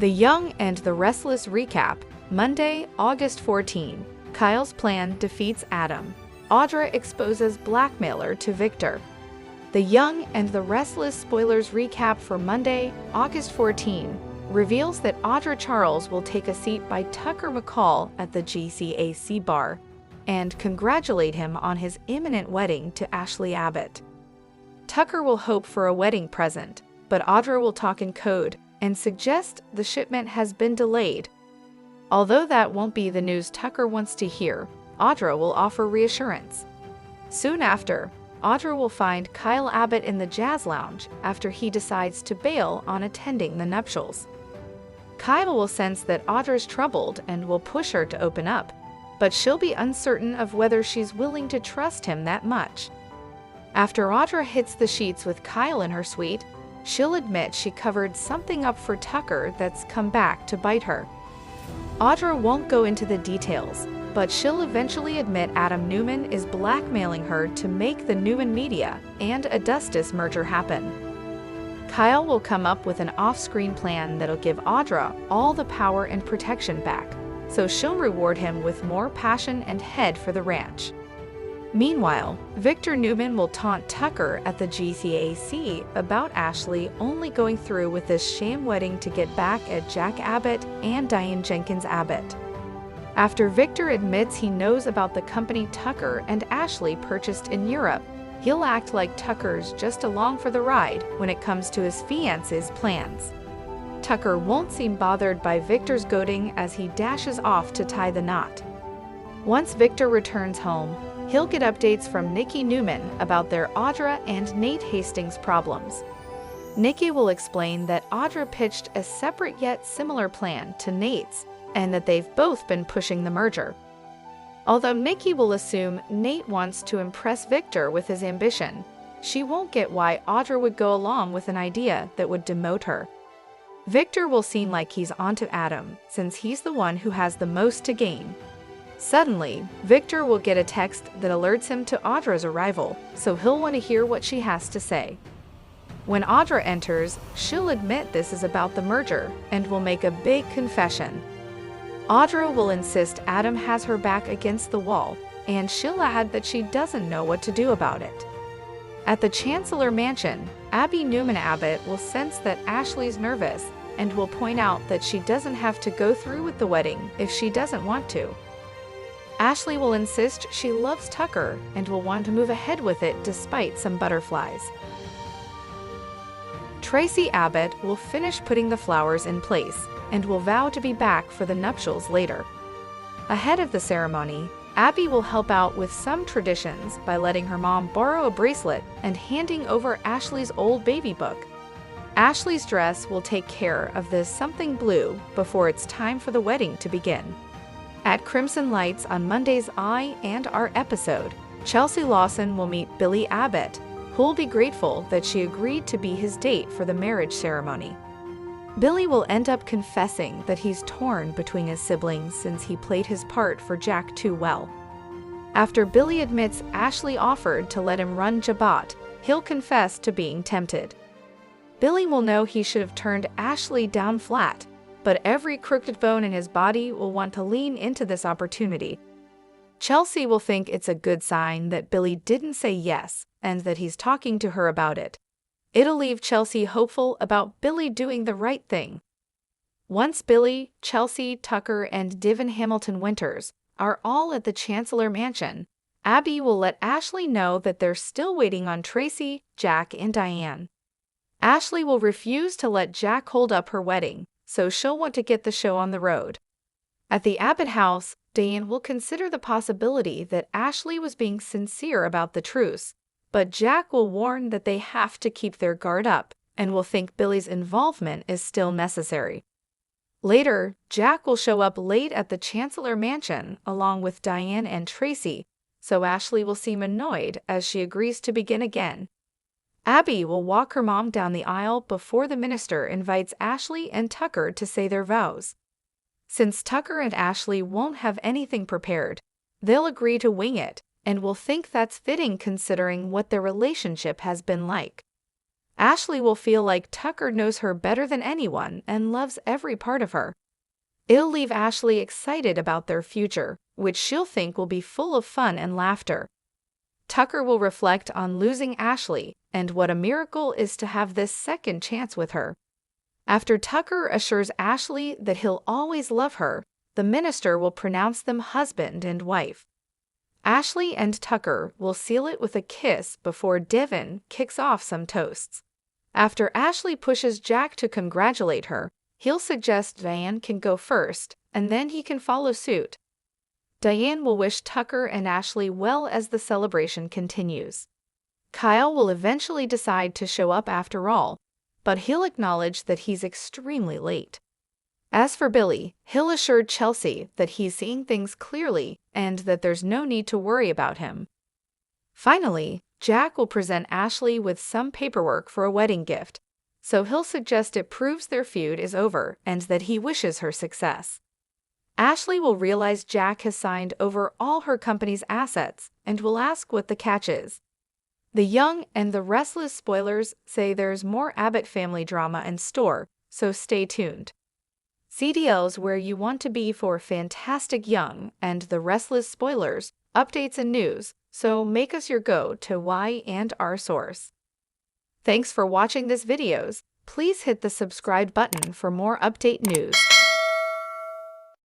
The Young and the Restless recap, Monday, August 14. Kyle's plan defeats Adam. Audra exposes Blackmailer to Victor. The Young and the Restless spoilers recap for Monday, August 14, reveals that Audra Charles will take a seat by Tucker McCall at the GCAC bar and congratulate him on his imminent wedding to Ashley Abbott. Tucker will hope for a wedding present, but Audra will talk in code and suggest the shipment has been delayed. Although that won't be the news Tucker wants to hear, Audra will offer reassurance. Soon after, Audra will find Kyle Abbott in the jazz lounge after he decides to bail on attending the nuptials. Kyle will sense that Audra's troubled and will push her to open up, but she'll be uncertain of whether she's willing to trust him that much. After Audra hits the sheets with Kyle in her suite, she'll admit she covered something up for Tucker that's come back to bite her. Audra won't go into the details, but she'll eventually admit Adam Newman is blackmailing her to make the Newman Media and Augustus merger happen. Kyle will come up with an off-screen plan that'll give Audra all the power and protection back, so she'll reward him with more passion and head for the ranch. Meanwhile, Victor Newman will taunt Tucker at the GCAC about Ashley only going through with this sham wedding to get back at Jack Abbott and Diane Jenkins Abbott. After Victor admits he knows about the company Tucker and Ashley purchased in Europe, he'll act like Tucker's just along for the ride when it comes to his fiancé's plans. Tucker won't seem bothered by Victor's goading as he dashes off to tie the knot. Once Victor returns home, he'll get updates from Nikki Newman about their Audra and Nate Hastings problems. Nikki will explain that Audra pitched a separate yet similar plan to Nate's, and that they've both been pushing the merger. Although Nikki will assume Nate wants to impress Victor with his ambition, she won't get why Audra would go along with an idea that would demote her. Victor will seem like he's onto Adam, since he's the one who has the most to gain. Suddenly, Victor will get a text that alerts him to Audra's arrival, so he'll want to hear what she has to say. When Audra enters, she'll admit this is about the merger and will make a big confession. Audra will insist Adam has her back against the wall, and she'll add that she doesn't know what to do about it. At the Chancellor Mansion, Abby Newman Abbott will sense that Ashley's nervous and will point out that she doesn't have to go through with the wedding if she doesn't want to. Ashley will insist she loves Tucker and will want to move ahead with it despite some butterflies. Tracy Abbott will finish putting the flowers in place and will vow to be back for the nuptials later. Ahead of the ceremony, Abby will help out with some traditions by letting her mom borrow a bracelet and handing over Ashley's old baby book. Ashley's dress will take care of the something blue before it's time for the wedding to begin. At Crimson Lights on Monday's Y&R episode, Chelsea Lawson will meet Billy Abbott, who'll be grateful that she agreed to be his date for the marriage ceremony. Billy will end up confessing that he's torn between his siblings since he played his part for Jack too well. After Billy admits Ashley offered to let him run Jabot, he'll confess to being tempted. Billy will know he should have turned Ashley down flat, but every crooked bone in his body will want to lean into this opportunity. Chelsea will think it's a good sign that Billy didn't say yes and that he's talking to her about it. It'll leave Chelsea hopeful about Billy doing the right thing. Once Billy, Chelsea, Tucker, and Divin Hamilton Winters are all at the Chancellor Mansion, Abby will let Ashley know that they're still waiting on Tracy, Jack, and Diane. Ashley will refuse to let Jack hold up her wedding, so she'll want to get the show on the road. At the Abbott house, Diane will consider the possibility that Ashley was being sincere about the truce, but Jack will warn that they have to keep their guard up and will think Billy's involvement is still necessary. Later, Jack will show up late at the Chancellor Mansion along with Diane and Tracy, so Ashley will seem annoyed as she agrees to begin again. Abby will walk her mom down the aisle before the minister invites Ashley and Tucker to say their vows. Since Tucker and Ashley won't have anything prepared, they'll agree to wing it and will think that's fitting considering what their relationship has been like. Ashley will feel like Tucker knows her better than anyone and loves every part of her. It'll leave Ashley excited about their future, which she'll think will be full of fun and laughter. Tucker will reflect on losing Ashley and what a miracle is to have this second chance with her. After Tucker assures Ashley that he'll always love her, the minister will pronounce them husband and wife. Ashley and Tucker will seal it with a kiss before Devin kicks off some toasts. After Ashley pushes Jack to congratulate her, he'll suggest Diane can go first, and then he can follow suit. Diane will wish Tucker and Ashley well as the celebration continues. Kyle will eventually decide to show up after all, but he'll acknowledge that he's extremely late. As for Billy, he'll assure Chelsea that he's seeing things clearly and that there's no need to worry about him. Finally, Jack will present Ashley with some paperwork for a wedding gift, so he'll suggest it proves their feud is over and that he wishes her success. Ashley will realize Jack has signed over all her company's assets and will ask what the catch is. The Young and the Restless spoilers say there's more Abbott family drama in store, so stay tuned. CDL's where you want to be for fantastic Young and the Restless spoilers, updates and news, so make us your go to Y&R source. Thanks for watching this videos. Please hit the subscribe button for more update news.